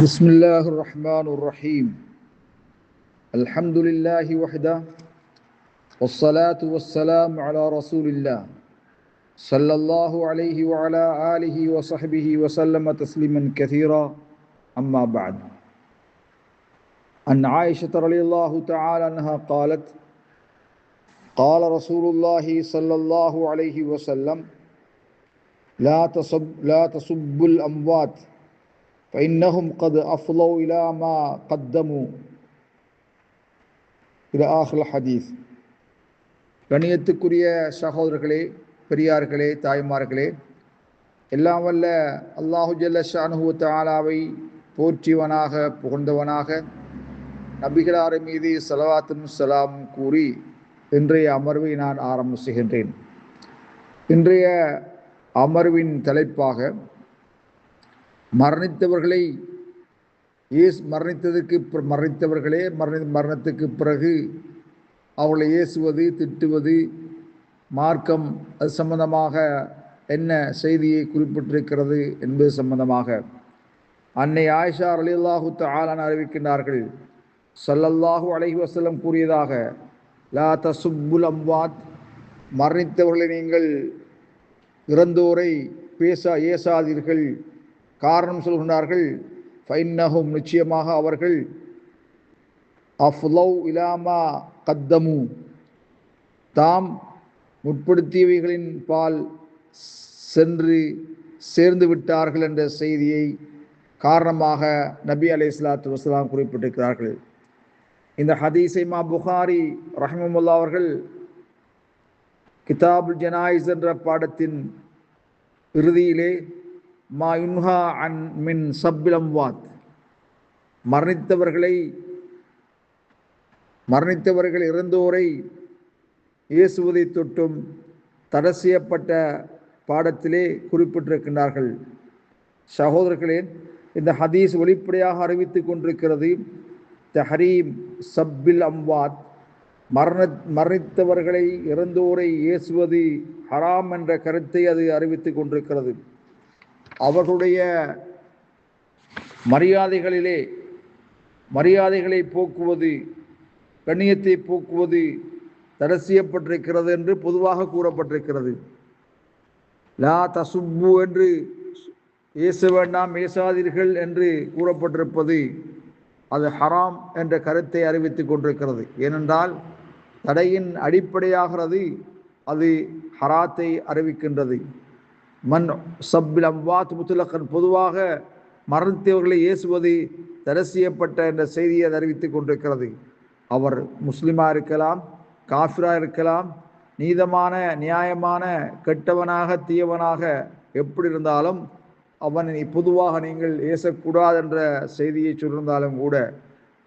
بسم الله الرحمن الرحيم الحمد لله وحده والصلاة والسلام على رسول الله صلى الله عليه وعلى آله وصحبه وسلم تسليما كثيرا أما بعد عن عائشة رضي الله تعالى عنها قالت قال رسول الله صلى الله عليه وسلم لا تسبوا الأموات فإنهم قد أفضوا إلى ما قدموا إلى آخر الحديث. கண்ணியத்துக்குரிய சகோதரர்களே, பெரியார்களே, தாய்மார்களே, எல்லாம் வல்ல அல்லாஹு ஜல்ல ஷானுஹு தஆலாவை போற்றியவனாக புகழ்ந்தவனாக நபிகளார் மீது ஸலவாத்தும் ஸலாமும் கூறி இன்றைய அமர்வை நான் ஆரம்பம் செய்கின்றேன். இன்றைய அமர்வின் தலைப்பாக மரணத்துக்கு பிறகு அவர்களை ஏசுவது, திட்டுவது, மார்க்கம் அது சம்பந்தமாக என்ன செய்தியை குறிப்பிட்டிருக்கிறது என்பது சம்பந்தமாக அன்னை ஆயிஷா ரலியல்லாஹு தஆலா அறிவிக்கின்றார்கள். ஸல்லல்லாஹு அலைஹி வஸல்லம் கூறியதாக, லா தசுப்புல் அம்வாத், மரணித்தவர்களை நீங்கள் இறந்தோரை ஏசாதீர்கள். காரணம் சொல்கின்றார்கள், ஃபைன்னஹும், நிச்சயமாக அவர்கள், அஃலவ் இலாமா கத்தமு, தாம் முற்படுத்தியவைகளின் பால் சென்று சேர்ந்து விட்டார்கள் என்ற செய்தியை காரணமாக நபி அலைஹிஸ்ஸலாத்து வஸலாம் குறிப்பிட்டிருக்கிறார்கள். இந்த ஹதீஸை இமாம் புகாரி ரஹ்மத்துல்லாஹி அவர்கள் கிதாபுல் ஜனாயிஸ் என்ற பாடத்தின் இறுதியிலே மா யுன்ஹா அன் மின் சப்பில் அம்வாத், மரணித்தவர்கள் இறந்தோரை இயேசுவதை தொட்டும் தடை செய்யப்பட்ட பாடத்திலே குறிப்பிட்டிருக்கின்றார்கள். சகோதரர்களே, இந்த ஹதீஸ் வெளிப்படையாக அறிவித்துக் கொண்டிருக்கிறது தஹரீம் சப்பில் அம்வாத், மரணித்தவர்களை இறந்தோரை ஏசுவது ஹராம் என்ற கருத்தை அது அறிவித்துக் கொண்டிருக்கிறது. அவர்களுடைய மரியாதைகளை போக்குவது, கண்ணியத்தை போக்குவது தடை செய்யப்பட்டிருக்கிறது என்று பொதுவாக கூறப்பட்டிருக்கிறது. லா தசுப்பு என்று ஏச வேண்டாம், ஏசாதீர்கள் என்று கூறப்பட்டிருப்பது அது ஹராம் என்ற கருத்தை அறிவித்துக் கொண்டிருக்கிறது. ஏனென்றால் தடையின் அடிப்படையாகிறது அது ஹராத்தை அறிவிக்கின்றது. மன் சப்பில் அம்வாத் முத்துலக்கன், பொதுவாக மரணித்தவர்களை ஏசுவது தடை செய்யப்பட்ட என்ற செய்தியை அது அறிவித்துக் கொண்டிருக்கிறது. அவர் முஸ்லிமாக இருக்கலாம், காஃபிராக இருக்கலாம், நீதமான நியாயமான கெட்டவனாக தீயவனாக எப்படி இருந்தாலும் அவனை பொதுவாக நீங்கள் ஏசக்கூடாது என்ற செய்தியை சொல்லியிருந்தாலும் கூட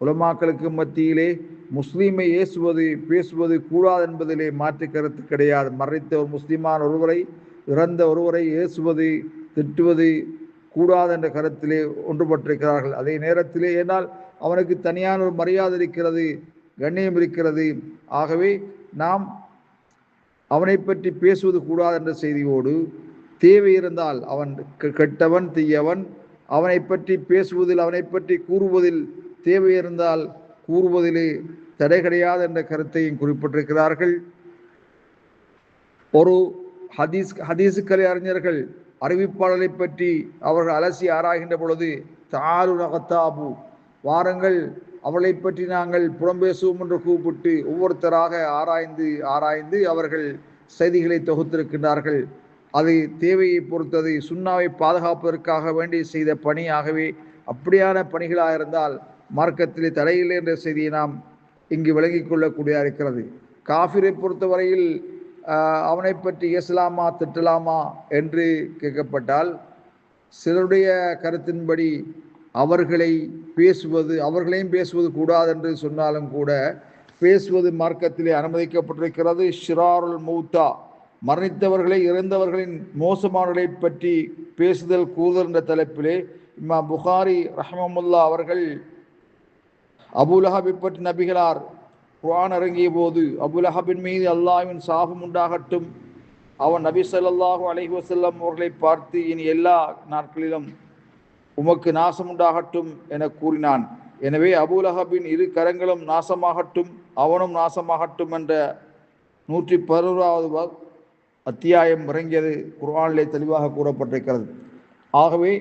உலமாக்களுக்கு மத்தியிலே முஸ்லீமை பேசுவது கூடாது என்பதிலே மாற்று கருத்து கிடையாது. மரணித்த ஒரு முஸ்லிமான ஒருவரை, இறந்த ஒருவரை ஏசுவது, திட்டுவது கூடாது என்ற கருத்திலே ஒன்றுபட்டிருக்கிறார்கள். அதே நேரத்திலே ஏனால் அவனுக்கு தனியான ஒரு மரியாதை இருக்கிறது, கண்ணியம் இருக்கிறது. ஆகவே நாம் அவனை பற்றி பேசுவது கூடாது என்ற செய்தியோடு, தேவை இருந்தால் அவன் கெட்டவன் தீயவன், அவனை பற்றி பேசுவதில், அவனை பற்றி கூறுவதில் தேவை இருந்தால் கூறுவதிலே தடை கிடையாது என்ற கருத்தையும் குறிப்பிட்டிருக்கிறார்கள். ஒரு ஹதீஸுக்கலை அறிஞர்கள் அறிவிப்பாளரை பற்றி அவர்கள் அலசி ஆராய்கின்ற பொழுது, தாலு நகத்தாபு, வாருங்கள் அவளை பற்றி நாங்கள் புறம்பேசுவோம் என்று கூப்பிட்டு ஒவ்வொருத்தராக ஆராய்ந்து அவர்கள் செய்திகளை தொகுத்திருக்கின்றார்கள். அது தேவையை பொறுத்தது, சுன்னாவை பாதுகாப்பதற்காக வேண்டி செய்த பணி. ஆகவே அப்படியான பணிகளாக இருந்தால் மார்க்கத்திலே தடையில்லை என்ற செய்தியை நாம் இங்கு விளங்கிக் கொள்ளக்கூடியதாக இருக்கிறது. காஃபிரை பொறுத்தவரையில் அவனை பற்றி ஏசலாமா திட்டலாமா என்று கேட்கப்பட்டால், சிலருடைய கருத்தின்படி அவர்களையும் பேசுவது கூடாது என்று சொன்னாலும் கூட பேசுவது மார்க்கத்திலே அனுமதிக்கப்பட்டிருக்கிறது. ஷிராருல் மௌத்தா, மரணித்தவர்களை, இறந்தவர்களின் மோசமானவர்களை பற்றி பேசுதல் கூறுதல் என்ற தலைப்பிலே இமாம் புகாரி ரஹ்மத்துல்லாஹி அவர்கள் அபூலஹபை பற்றி நபிகளார் குர்ஆன் இறங்கிய போது, அபூலஹபின் மீது அல்லாஹ்வின் சாபம் உண்டாகட்டும், அவன் நபி ஸல்லல்லாஹு அலைஹி வஸல்லம் அவர்களை பார்த்து, இனி எல்லா நாட்களிலும் உமக்கு நாசம் உண்டாகட்டும் என கூறினான். எனவே அபூலஹபின் இரு கரங்களும் நாசமாகட்டும், அவனும் நாசமாகட்டும் என்ற 111வது அத்தியாயம் இறங்கியது குர்ஆனிலே தெளிவாக கூறப்பட்டிருக்கிறது. ஆகவே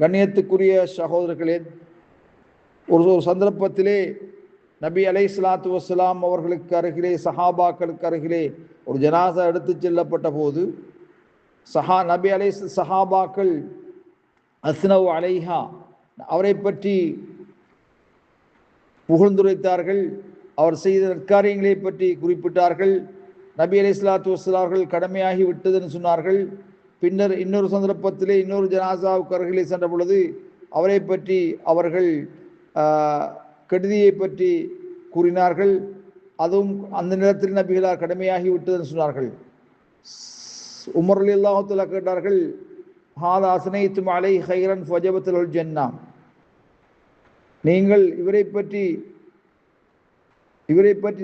கண்ணியத்துக்குரிய சகோதரர்களே, ஒரு சந்தர்ப்பத்திலே நபி அலைஹிஸ்ஸலாத்து வஸ்ஸலாம் அவர்களுக்கு அருகிலே, சஹாபாக்களுக்கு அருகிலே ஒரு ஜனாசா எடுத்து செல்லப்பட்ட போது நபி சஹாபாக்கள் அஸ்னவ் அலைஹா, அவரை பற்றி புகழ்ந்துரைத்தார்கள், அவர் செய்த நற்காரியங்களை பற்றி குறிப்பிட்டார்கள். நபி அலைஹிஸ்ஸலாத்து வஸ்ஸலாம் அவர்கள் கடமையாகி விட்டதுன்னு சொன்னார்கள். பின்னர் இன்னொரு சந்தர்ப்பத்திலே இன்னொரு ஜனாசாவுக்கு அருகிலே சென்ற பொழுது அவரை பற்றி அவர்கள் கெடுதியை பற்றி கூறினார்கள். அதுவும் அந்த நேரத்தில் நபிகளார் கடமையாகி விட்டதுன்னு சொன்னார்கள். உமர் ரலியல்லாஹு தஆலா கேட்டார்கள், ஹாதா அஸ்னைத்தும் அலைஹி கைரன் ஃபஜபத் லல் ஜன்னah, நீங்கள் இவரை பற்றி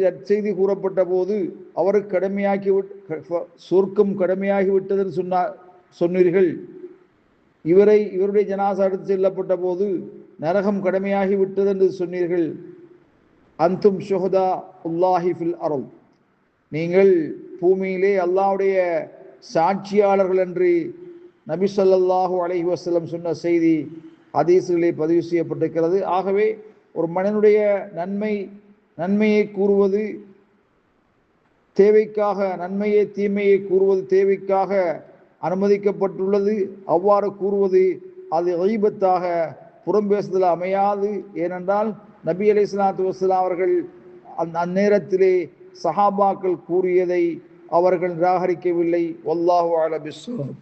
நற்செய்தி கூறப்பட்ட போது அவருக்கு சொர்க்கம் கடமையாகி விட்டதுன்னு சொன்னீர்கள். இவருடைய ஜனாசா எடுத்து செல்லப்பட்ட போது நரகம் கடமையாகி விட்டது என்று சொன்னீர்கள். அந்தும் ஷுஹதா உல்லாஹி ஃபில் அர்ள், நீங்கள் பூமியிலே அல்லாஹ்வுடைய சாட்சியாளர்கள் என்று நபி ஸல்லல்லாஹு அலைஹி வஸல்லம் சொன்ன செய்தி ஹதீஸ்களிலே பதிவு செய்யப்பட்டிருக்கிறது. ஆகவே ஒரு மனிதனுடைய நன்மையை கூறுவது தேவைக்காக, நன்மையை தீமையை கூறுவது தேவைக்காக அனுமதிக்கப்பட்டுள்ளது. அவ்வாறு கூறுவது அது கீபத்தாக, புறம்பேசுதல் அமையாது. ஏனென்றால் நபி அலைஹிஸ்ஸலாத்து வஸ்ஸலாம் அவர்கள் அந்நேரத்திலே சஹாபாக்கள் கூறியதை அவர்கள் நிராகரிக்கவில்லை. வல்லாஹு அலம் பிஸ்ஸவாப்.